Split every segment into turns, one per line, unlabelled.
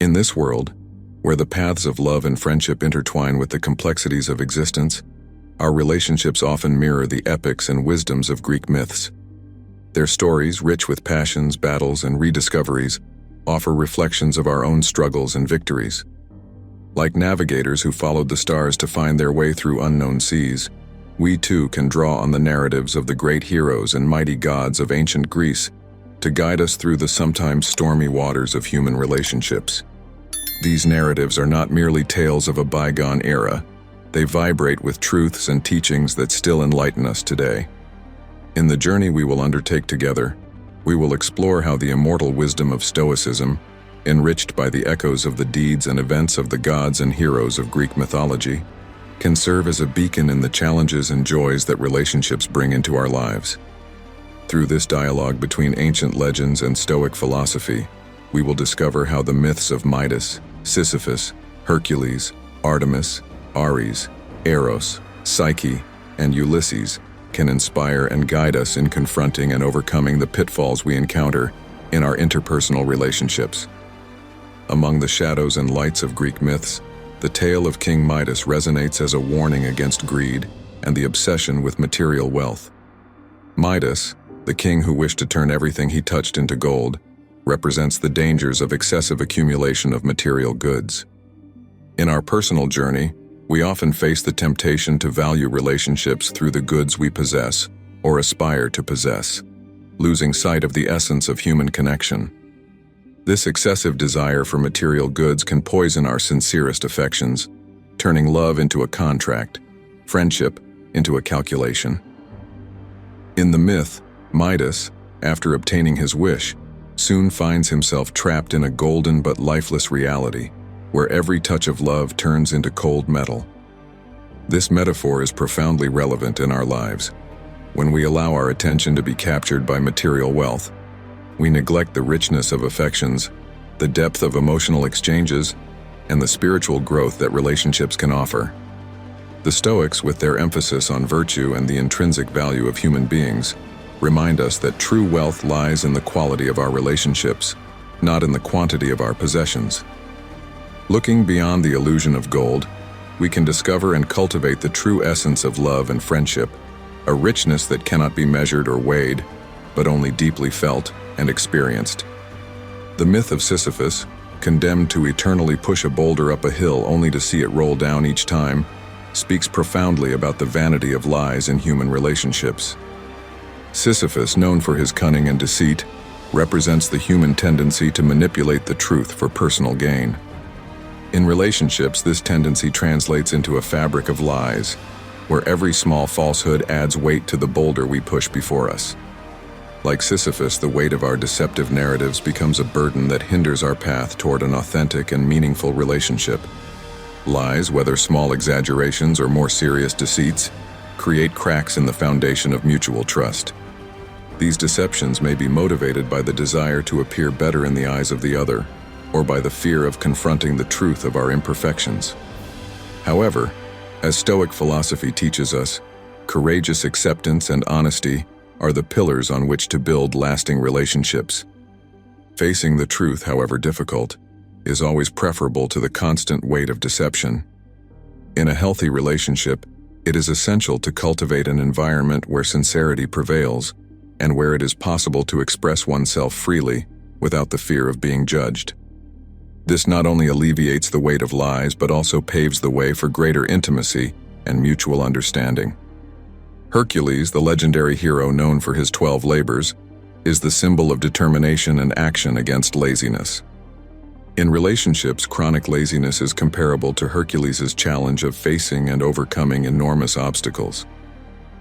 In this world, where the paths of love and friendship intertwine with the complexities of existence, our relationships often mirror the epics and wisdoms of Greek myths. Their stories, rich with passions, battles, and rediscoveries, offer reflections of our own struggles and victories. Like navigators who followed the stars to find their way through unknown seas, we too can draw on the narratives of the great heroes and mighty gods of ancient Greece to guide us through the sometimes stormy waters of human relationships. These narratives are not merely tales of a bygone era. They vibrate with truths and teachings that still enlighten us today. In the journey we will undertake together, we will explore how the immortal wisdom of Stoicism, enriched by the echoes of the deeds and events of the gods and heroes of Greek mythology, can serve as a beacon in the challenges and joys that relationships bring into our lives. Through this dialogue between ancient legends and Stoic philosophy, we will discover how the myths of Midas, Sisyphus, Hercules, Artemis, Ares, Eros, Psyche, and Ulysses can inspire and guide us in confronting and overcoming the pitfalls we encounter in our interpersonal relationships. Among the shadows and lights of Greek myths, the tale of King Midas resonates as a warning against greed and the obsession with material wealth. Midas, the king who wished to turn everything he touched into gold, represents the dangers of excessive accumulation of material goods. In our personal journey, we often face the temptation to value relationships through the goods we possess or aspire to possess, losing sight of the essence of human connection. This excessive desire for material goods can poison our sincerest affections, turning love into a contract, friendship into a calculation. In the myth, Midas, after obtaining his wish, soon finds himself trapped in a golden but lifeless reality, where every touch of love turns into cold metal. This metaphor is profoundly relevant in our lives. When we allow our attention to be captured by material wealth, we neglect the richness of affections, the depth of emotional exchanges, and the spiritual growth that relationships can offer. The Stoics, with their emphasis on virtue and the intrinsic value of human beings, remind us that true wealth lies in the quality of our relationships, not in the quantity of our possessions. Looking beyond the illusion of gold, we can discover and cultivate the true essence of love and friendship, a richness that cannot be measured or weighed, but only deeply felt and experienced. The myth of Sisyphus, condemned to eternally push a boulder up a hill only to see it roll down each time, speaks profoundly about the vanity of lies in human relationships. Sisyphus, known for his cunning and deceit, represents the human tendency to manipulate the truth for personal gain. In relationships, this tendency translates into a fabric of lies, where every small falsehood adds weight to the boulder we push before us. Like Sisyphus, the weight of our deceptive narratives becomes a burden that hinders our path toward an authentic and meaningful relationship. Lies, whether small exaggerations or more serious deceits, create cracks in the foundation of mutual trust. These deceptions may be motivated by the desire to appear better in the eyes of the other, or by the fear of confronting the truth of our imperfections. However, as Stoic philosophy teaches us, courageous acceptance and honesty are the pillars on which to build lasting relationships. Facing the truth, however difficult, is always preferable to the constant weight of deception. In a healthy relationship, it is essential to cultivate an environment where sincerity prevails and where it is possible to express oneself freely without the fear of being judged. This not only alleviates the weight of lies, but also paves the way for greater intimacy and mutual understanding. Hercules, the legendary hero known for his 12 labors, is the symbol of determination and action against laziness. In relationships, chronic laziness is comparable to Hercules' challenge of facing and overcoming enormous obstacles.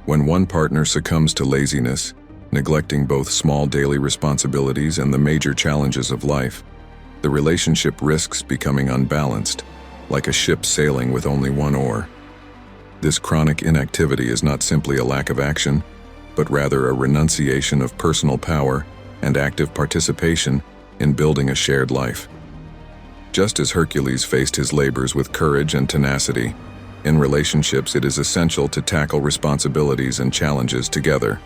When one partner succumbs to laziness, neglecting both small daily responsibilities and the major challenges of life, the relationship risks becoming unbalanced, like a ship sailing with only one oar. This chronic inactivity is not simply a lack of action, but rather a renunciation of personal power and active participation in building a shared life. Just as Hercules faced his labors with courage and tenacity, in relationships it is essential to tackle responsibilities and challenges together.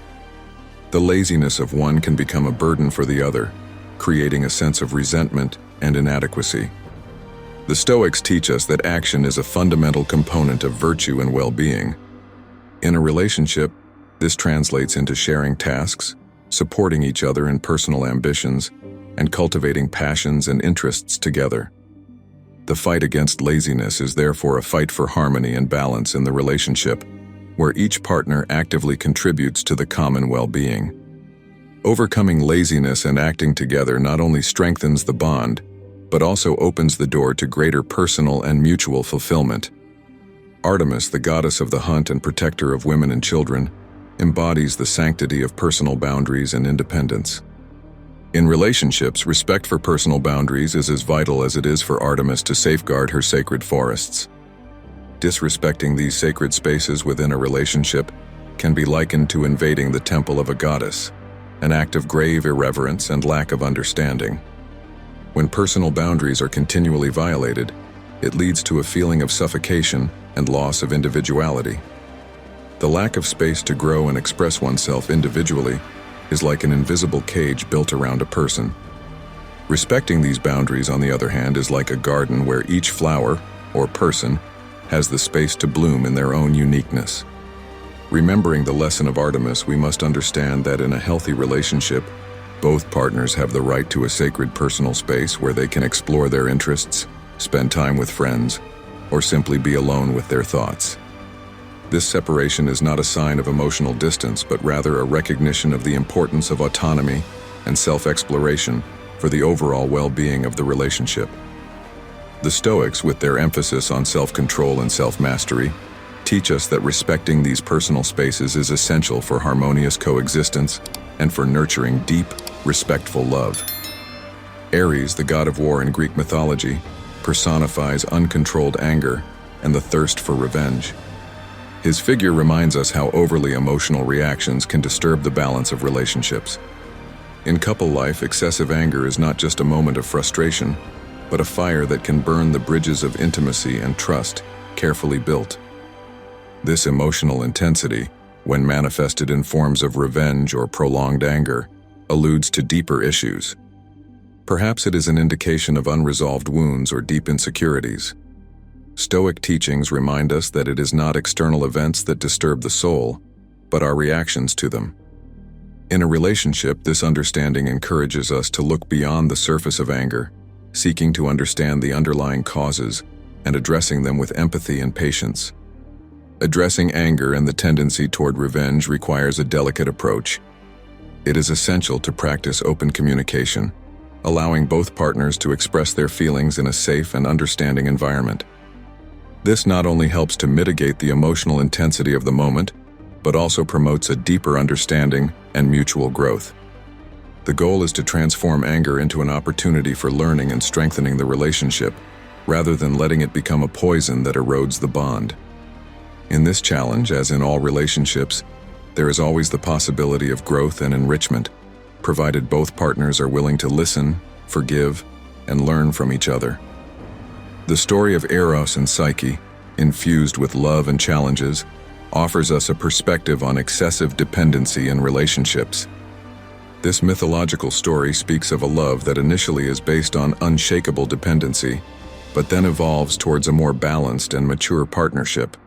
The laziness of one can become a burden for the other, creating a sense of resentment and inadequacy. The Stoics teach us that action is a fundamental component of virtue and well-being. In a relationship, this translates into sharing tasks, supporting each other in personal ambitions, and cultivating passions and interests together. The fight against laziness is therefore a fight for harmony and balance in the relationship, where each partner actively contributes to the common well-being. Overcoming laziness and acting together not only strengthens the bond, but also opens the door to greater personal and mutual fulfillment. Artemis, the goddess of the hunt and protector of women and children, embodies the sanctity of personal boundaries and independence. In relationships, respect for personal boundaries is as vital as it is for Artemis to safeguard her sacred forests. Disrespecting these sacred spaces within a relationship can be likened to invading the temple of a goddess, an act of grave irreverence and lack of understanding. When personal boundaries are continually violated, it leads to a feeling of suffocation and loss of individuality. The lack of space to grow and express oneself individually is like an invisible cage built around a person. Respecting these boundaries, on the other hand, is like a garden where each flower, or person, has the space to bloom in their own uniqueness. Remembering the lesson of Artemis, we must understand that in a healthy relationship, both partners have the right to a sacred personal space where they can explore their interests, spend time with friends, or simply be alone with their thoughts. This separation is not a sign of emotional distance, but rather a recognition of the importance of autonomy and self-exploration for the overall well-being of the relationship. The Stoics, with their emphasis on self-control and self-mastery, teach us that respecting these personal spaces is essential for harmonious coexistence and for nurturing deep, respectful love. Ares, the god of war in Greek mythology, personifies uncontrolled anger and the thirst for revenge. His figure reminds us how overly emotional reactions can disturb the balance of relationships. In couple life, excessive anger is not just a moment of frustration, but a fire that can burn the bridges of intimacy and trust carefully built. This emotional intensity, when manifested in forms of revenge or prolonged anger, alludes to deeper issues. Perhaps it is an indication of unresolved wounds or deep insecurities. Stoic teachings remind us that it is not external events that disturb the soul, but our reactions to them. In a relationship, this understanding encourages us to look beyond the surface of anger, seeking to understand the underlying causes and addressing them with empathy and patience. Addressing anger and the tendency toward revenge requires a delicate approach. It is essential to practice open communication, allowing both partners to express their feelings in a safe and understanding environment. This not only helps to mitigate the emotional intensity of the moment, but also promotes a deeper understanding and mutual growth. The goal is to transform anger into an opportunity for learning and strengthening the relationship, rather than letting it become a poison that erodes the bond. In this challenge, as in all relationships, there is always the possibility of growth and enrichment, provided both partners are willing to listen, forgive, and learn from each other. The story of Eros and Psyche, infused with love and challenges, offers us a perspective on excessive dependency in relationships. This mythological story speaks of a love that initially is based on unshakable dependency, but then evolves towards a more balanced and mature partnership.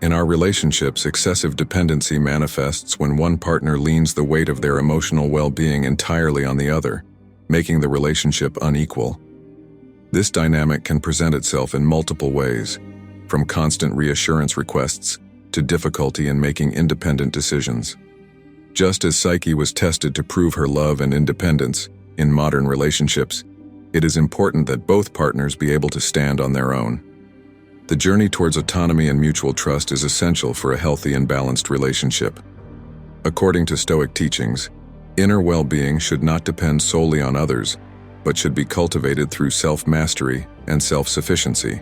In our relationships, excessive dependency manifests when one partner leans the weight of their emotional well-being entirely on the other, making the relationship unequal. This dynamic can present itself in multiple ways, from constant reassurance requests to difficulty in making independent decisions. Just as Psyche was tested to prove her love and independence in modern relationships, it is important that both partners be able to stand on their own. The journey towards autonomy and mutual trust is essential for a healthy and balanced relationship. According to Stoic teachings, inner well-being should not depend solely on others, but should be cultivated through self-mastery and self-sufficiency.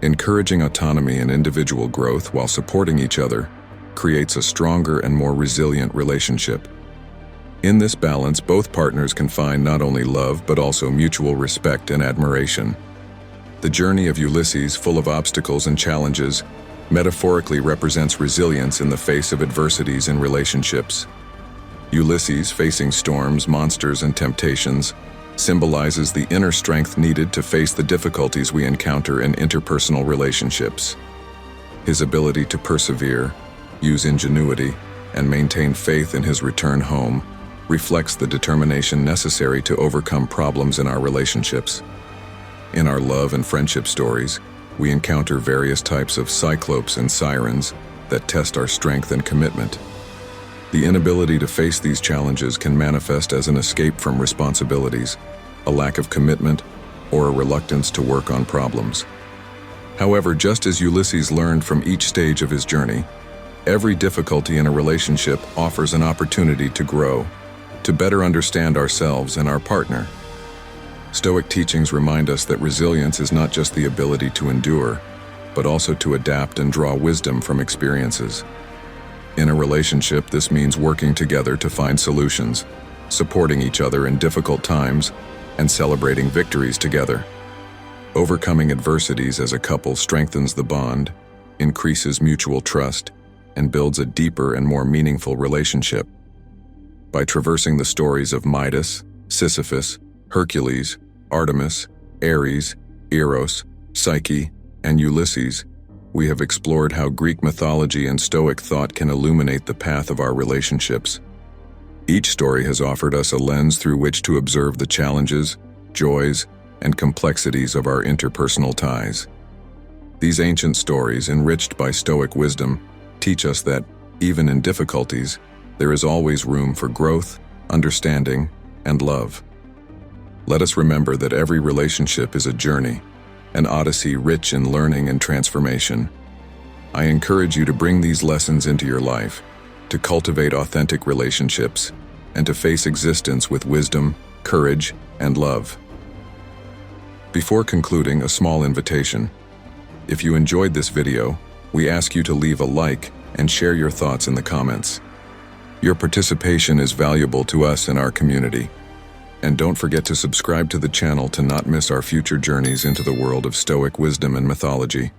Encouraging autonomy and individual growth while supporting each other creates a stronger and more resilient relationship. In this balance, both partners can find not only love but also mutual respect and admiration. The journey of Ulysses, full of obstacles and challenges, metaphorically represents resilience in the face of adversities in relationships. Ulysses, facing storms, monsters, and temptations, symbolizes the inner strength needed to face the difficulties we encounter in interpersonal relationships. His ability to persevere, use ingenuity, and maintain faith in his return home reflects the determination necessary to overcome problems in our relationships. In our love and friendship stories, we encounter various types of cyclopes and sirens that test our strength and commitment. The inability to face these challenges can manifest as an escape from responsibilities, a lack of commitment, or a reluctance to work on problems. However, just as Ulysses learned from each stage of his journey, every difficulty in a relationship offers an opportunity to grow, to better understand ourselves and our partner. Stoic teachings remind us that resilience is not just the ability to endure, but also to adapt and draw wisdom from experiences. In a relationship, this means working together to find solutions, supporting each other in difficult times, and celebrating victories together. Overcoming adversities as a couple strengthens the bond, increases mutual trust, and builds a deeper and more meaningful relationship. By traversing the stories of Midas, Sisyphus, Hercules, Artemis, Ares, Eros, Psyche, and Ulysses, we have explored how Greek mythology and Stoic thought can illuminate the path of our relationships. Each story has offered us a lens through which to observe the challenges, joys, and complexities of our interpersonal ties. These ancient stories, enriched by Stoic wisdom, teach us that, even in difficulties, there is always room for growth, understanding, and love. Let us remember that every relationship is a journey, an odyssey rich in learning and transformation. I encourage you to bring these lessons into your life, to cultivate authentic relationships, and to face existence with wisdom, courage, and love. Before concluding, a small invitation. If you enjoyed this video, we ask you to leave a like and share your thoughts in the comments. Your participation is valuable to us and our community. And don't forget to subscribe to the channel to not miss our future journeys into the world of Stoic wisdom and mythology.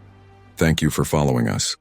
Thank you for following us.